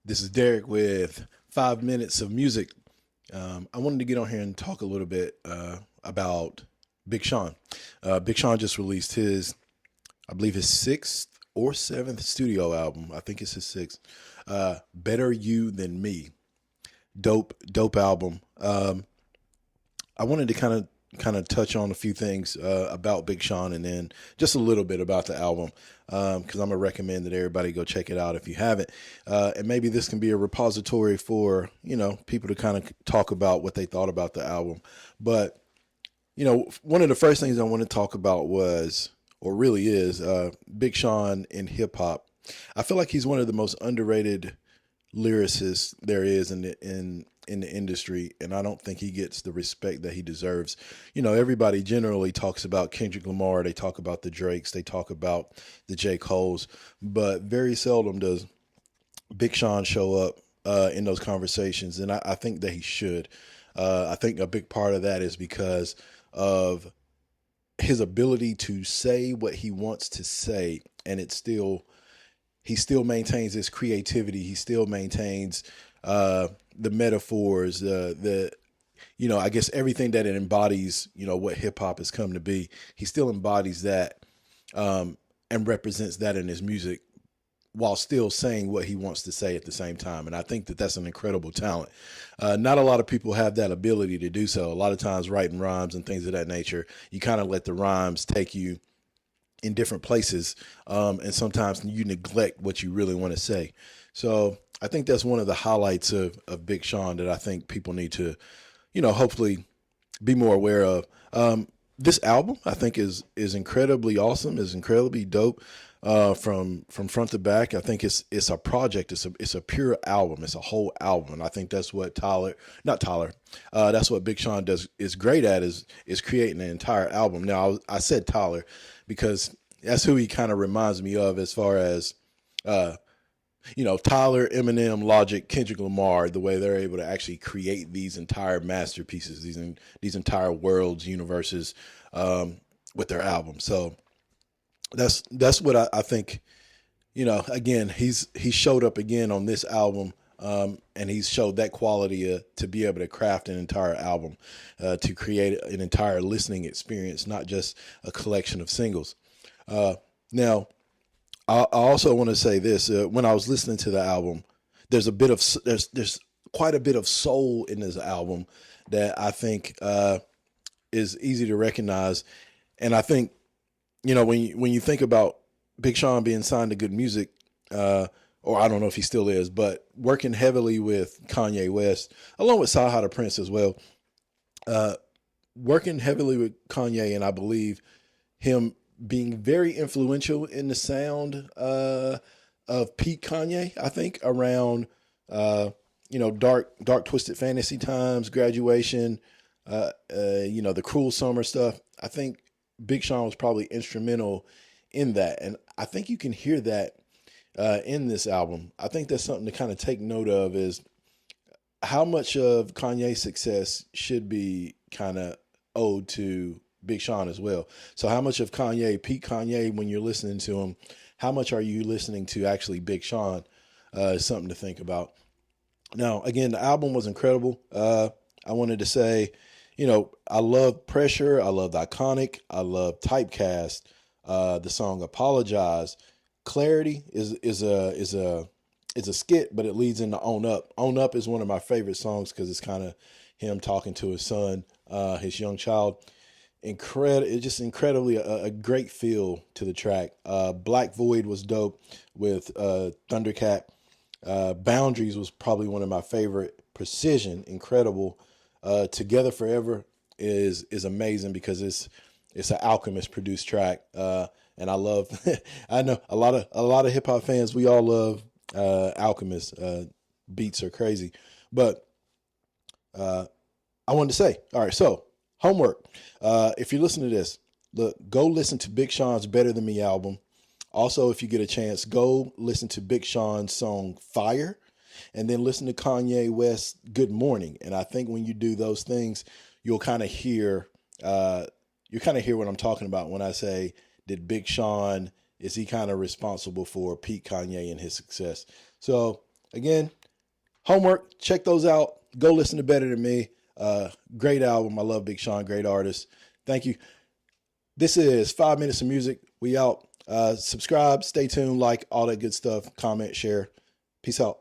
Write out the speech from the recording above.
This is Derrick with 5 minutes of music. I wanted to get on here and talk a little bit about Big Sean. Big Sean just released I believe his sixth or seventh studio album. I think it's his sixth. Better You Than Me. Dope album. I wanted to kind of touch on a few things about Big Sean and then just a little bit about the album because I'm gonna recommend that everybody go check it out if you haven't. And maybe this can be a repository for people to kind of talk about what they thought about the album. But one of the first things I want to talk about was, or really is, Big Sean in hip hop. I feel like he's one of the most underrated lyricist there is in the industry, and I don't think he gets the respect that he deserves. Everybody generally talks about Kendrick Lamar, they talk about the Drakes, they talk about the J. Coles, but very seldom does Big Sean show up in those conversations, and I think that he should. I think a big part of that is because of his ability to say what he wants to say, and he still maintains his creativity. He still maintains the metaphors, I guess everything that it embodies, what hip hop has come to be. He still embodies that and represents that in his music while still saying what he wants to say at the same time. And I think that that's an incredible talent. Not a lot of people have that ability to do so. A lot of times writing rhymes and things of that nature, you kind of let the rhymes take you in different places, and sometimes you neglect what you really want to say. So I think that's one of the highlights of Big Sean that I think people need to, hopefully be more aware of. This album I think is incredibly awesome, is incredibly dope, from front to back. I think it's a project. It's a pure album. It's a whole album, and I think that's what that's what Big Sean is great at is creating an entire album. Now I said Tyler because that's who he kind of reminds me of as far as Tyler, Eminem, Logic, Kendrick Lamar, the way they're able to actually create these entire masterpieces, these entire worlds, universes, with their albums. So that's what I think. Again, he showed up again on this album, and he's showed that quality to be able to craft an entire album, to create an entire listening experience, not just a collection of singles. Now, I also want to say this: when I was listening to the album, there's quite a bit of soul in this album that I think is easy to recognize, and I think when you think about Big Sean being signed to Good Music, or I don't know if he still is, but working heavily with Kanye West, along with Saha the Prince as well, working heavily with Kanye, and I believe him being very influential in the sound of peak Kanye. I think around dark twisted fantasy times, graduation, the cruel summer stuff. I think Big Sean was probably instrumental in that, and I think you can hear that in this album. I think that's something to kind of take note of, is how much of Kanye's success should be kind of owed to Big Sean as well. So how much of peak Kanye, when you're listening to him, how much are you listening to actually Big Sean? Is something to think about. Now, again, the album was incredible. I wanted to say, I love Pressure. I love Iconic. I love Typecast. The song Apologize. Clarity is a skit, but it leads into Own Up. Own Up is one of my favorite songs because it's kind of him talking to his son, his young child. It's just incredibly a great feel to the track. Black Void was dope with Thundercat. Boundaries was probably one of my favorite. Precision, incredible. Together Forever is amazing because it's an Alchemist produced track. And I love I know a lot of hip hop fans, we all love Alchemist. Beats are crazy. But I wanted to say, all right, so homework. If you listen to this, go listen to Big Sean's Better Than Me album. Also, if you get a chance, go listen to Big Sean's song Fire, and then listen to Kanye West's Good Morning. And I think when you do those things, you'll kind of hear what I'm talking about when I say, is he kind of responsible for Pete Kanye and his success? So again, homework, check those out. Go listen to Better Than Me. Great album. I love Big Sean, great artist. Thank you. This is 5 Minutes of Music. We out. Subscribe, stay tuned, like, all that good stuff. Comment, share. Peace out.